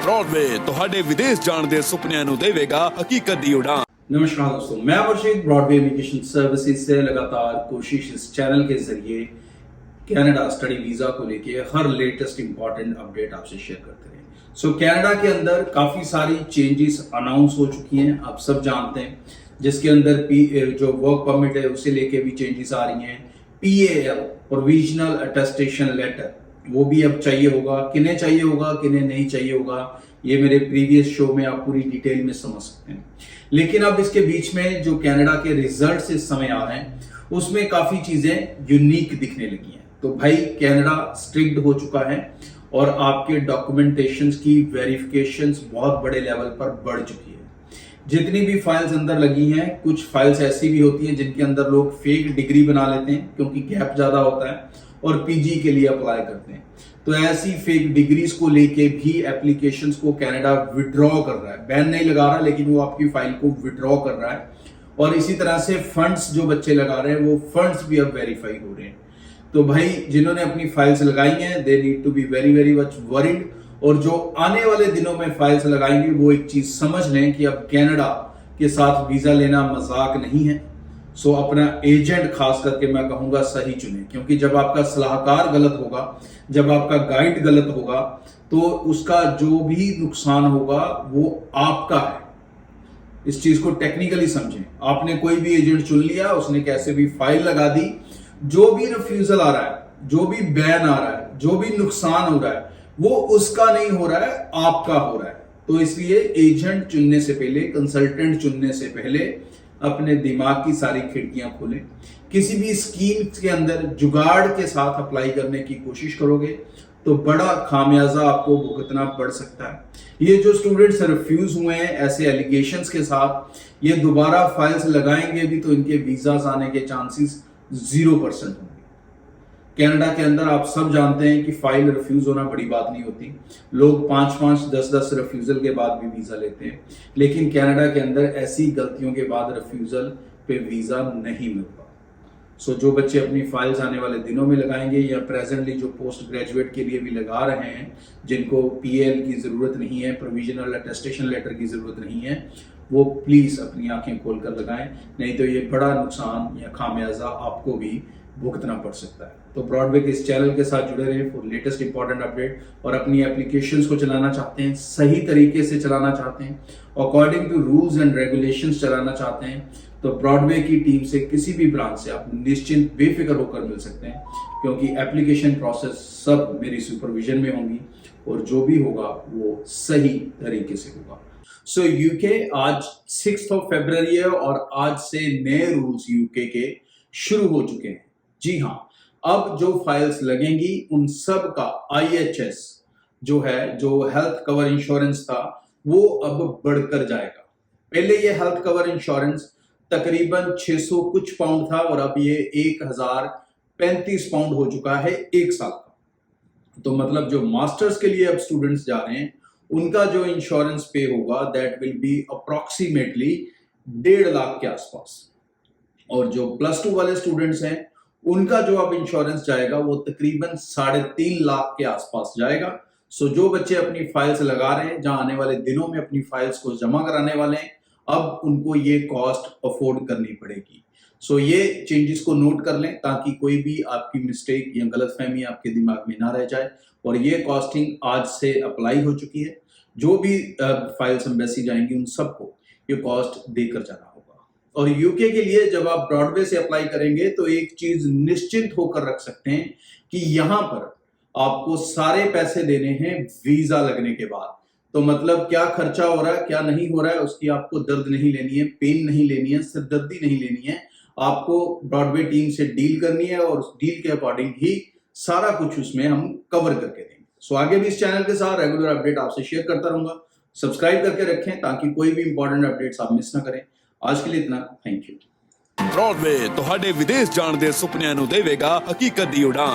Broadway ਤੁਹਾਡੇ ਵਿਦੇਸ਼ ਜਾਣ ਦੇ ਸੁਪਨਿਆਂ ਨੂੰ ਦੇਵੇਗਾ ਹਕੀਕਤ ਦੀ ਉਡਾਨ। नमस्कार दोस्तों, मैं वर्षित ब्रॉडवे इमिग्रेशन सर्विसेज से लगातार कोशिश इस चैनल के जरिए कनाडा स्टडी वीजा को लेके हर लेटेस्ट इंपॉर्टेंट अपडेट आपसे शेयर करते रहे। सो कनाडा के अंदर काफी सारी चेंजेस अनाउंस हो चुकी हैं, आप सब जानते हैं, जिसके अंदर जो वर्क परमिट है उसे लेके भी चेंजेस आ रही हैं। PAL प्रोविजनल अटेस्टेशन लेटर वो भी अब चाहिए होगा, किन्हें चाहिए होगा किन्हें नहीं चाहिए होगा, ये मेरे प्रीवियस शो में आप पूरी डिटेल में समझ सकते हैं। लेकिन अब इसके बीच में जो कनाडा के रिजल्ट्स इस समय आ रहे हैं उसमें काफी चीजें यूनिक दिखने लगी हैं। तो भाई कनाडा स्ट्रिक्ट हो चुका है और आपके डॉक्यूमेंटेशन की वेरिफिकेशंस बहुत बड़े लेवल पर बढ़ चुकी है। जितनी भी फाइल्स अंदर लगी हैं, कुछ फाइल्स ऐसी भी होती हैं जिनके अंदर लोग फेक डिग्री बना लेते हैं क्योंकि गैप ज्यादा होता है और पीजी के लिए अप्लाई करते हैं। तो ऐसी फेक डिग्रीज को लेके भी एप्लीकेशंस को कनाडा विड्रॉ कर रहा है, बैन नहीं लगा रहा लेकिन वो आपकी फाइल को विड्रॉ कर रहा है। और इसी तरह से फंड्स जो बच्चे लगा रहे हैं वो फंड्स भी अब वेरीफाई हो रहे हैं। तो भाई जिन्होंने अपनी फाइल्स लगाई हैं they need to be very very much worried, और जो आने वाले दिनों में फाइल्स लगाएंगे वो एक चीज समझ लें कि अब कनाडा के साथ वीजा लेना मजाक नहीं है। सो अपना एजेंट खास करके मैं कहूंगा सही चुने, क्योंकि जब आपका सलाहकार गलत होगा, जब आपका गाइड गलत होगा तो उसका जो भी नुकसान होगा वो आपका है। इस चीज को टेक्निकली समझें। आपने कोई भी एजेंट चुन लिया, उसने कैसे भी फाइल लगा दी, जो भी रिफ्यूजल आ रहा है, जो भी बैन आ रहा है, जो भी नुकसान हो रहा है वो उसका नहीं हो रहा है, आपका हो रहा है। तो इसलिए एजेंट चुनने से पहले, कंसल्टेंट चुनने से पहले अपने दिमाग की सारी खिड़कियां खोलें। किसी भी स्कीम के अंदर जुगाड़ के साथ अप्लाई करने की कोशिश करोगे तो बड़ा खामियाजा आपको भुगतना पड़ सकता है। ये जो स्टूडेंट्स रिफ्यूज हुए हैं ऐसे एलिगेशंस के साथ, ये दोबारा फाइल्स लगाएंगे भी तो इनके वीजास आने के चांसेस 0% होंगे। कनाडा के अंदर आप सब जानते हैं कि फाइल रिफ्यूज होना बड़ी बात नहीं होती। लोग 5-5, 10-10 रिफ्यूजल के बाद भी वीजा लेते हैं, लेकिन कनाडा के अंदर ऐसी गलतियों के बाद रिफ्यूजल पे वीजा नहीं मिलता। सो जो बच्चे अपनी फाइल्स आने वाले दिनों में लगाएंगे या प्रेजेंटली जो पोस्ट ग्रेजुएट के लिए भी लगा रहे हैं, जिनको PAL की जरूरत नहीं है, प्रोविजनल अटेस्टेशन लेटर की जरूरत नहीं है, वो प्लीज अपनी आंखें खोलकर लगाएं, नहीं तो ये बड़ा नुकसान या खामियाजा आपको भी भुगतना पड़ सकता है। तो ब्रॉडवे के इस चैनल के साथ जुड़े रहे फॉर लेटेस्ट इंपॉर्टेंट अपडेट, और अपनी एप्लीकेशंस को चलाना चाहते हैं, सही तरीके से चलाना चाहते हैं, according to rules and regulations चलाना चाहते हैं, तो ब्रॉडवे की टीम से किसी भी ब्रांच से आप निश्चिंत बेफिक्र होकर मिल सकते हैं, क्योंकि एप्लीकेशन प्रोसेस सब मेरी सुपरविजन में होंगी और जो भी होगा वो सही तरीके से होगा। सो यूके आज 6 फरवरी है और आज से नए रूल्स यूके के शुरू हो चुके हैं। जी हाँ, अब जो फाइल्स लगेंगी उन सब का IHS जो है, जो हेल्थ कवर इंश्योरेंस था, वो अब बढ़कर जाएगा। पहले ये हेल्थ कवर इंश्योरेंस तकरीबन 600 कुछ पाउंड था और अब ये 1035 पाउंड हो चुका है एक साल का। तो मतलब जो मास्टर्स के लिए अब स्टूडेंट्स जा रहे हैं उनका जो इंश्योरेंस पे होगा that will be approximately 1.5 lakh के आसपास, और जो +2 वाले स्टूडेंट्स हैं उनका जो अब इंश्योरेंस जाएगा वो तकरीबन 3.5 लाख के आसपास जाएगा। सो जो बच्चे अपनी फाइल्स लगा रहे हैं, जहां आने वाले दिनों में अपनी फाइल्स को जमा कराने वाले हैं, अब उनको ये कॉस्ट अफोर्ड करनी पड़ेगी। सो ये चेंजेस को नोट कर लें ताकि कोई भी आपकी मिस्टेक या गलतफहमी आपके दिमाग में ना रह जाए। और ये कॉस्टिंग आज से अप्लाई हो चुकी है। जो भी फाइल्स एम्बेसी जाएंगी उन सबको ये कॉस्ट देकर जाना होगा। और यूके के लिए जब आप ब्रॉडवे से अप्लाई करेंगे तो एक चीज निश्चिंत होकर रख सकते हैं कि यहां पर आपको सारे पैसे देने हैं वीजा लगने के बाद। तो मतलब क्या खर्चा हो रहा है, क्या नहीं हो रहा है, उसकी आपको दर्द नहीं लेनी है, पेन नहीं लेनी है, सिरदर्दी नहीं लेनी है। आपको ब्रॉडवे टीम से डील करनी है और उस डील के अकॉर्डिंग ही सारा कुछ उसमें हम कवर करके देंगे। सो आगे भी इस चैनल के साथ रेगुलर अपडेट आपसे शेयर करता रहूंगा। सब्सक्राइब करके रखें ताकि कोई भी इंपॉर्टेंट अपडेट्स आप मिस ना करें। आज के लिए इतना, थैंक यू। ब्रॉडवे ਤੁਹਾਡੇ ਵਿਦੇਸ਼ ਜਾਣ ਦੇ ਸੁਪਨਿਆਂ ਨੂੰ ਦੇਵੇਗਾ ਹਕੀਕਤ ਦੀ ਉਡਾਨ।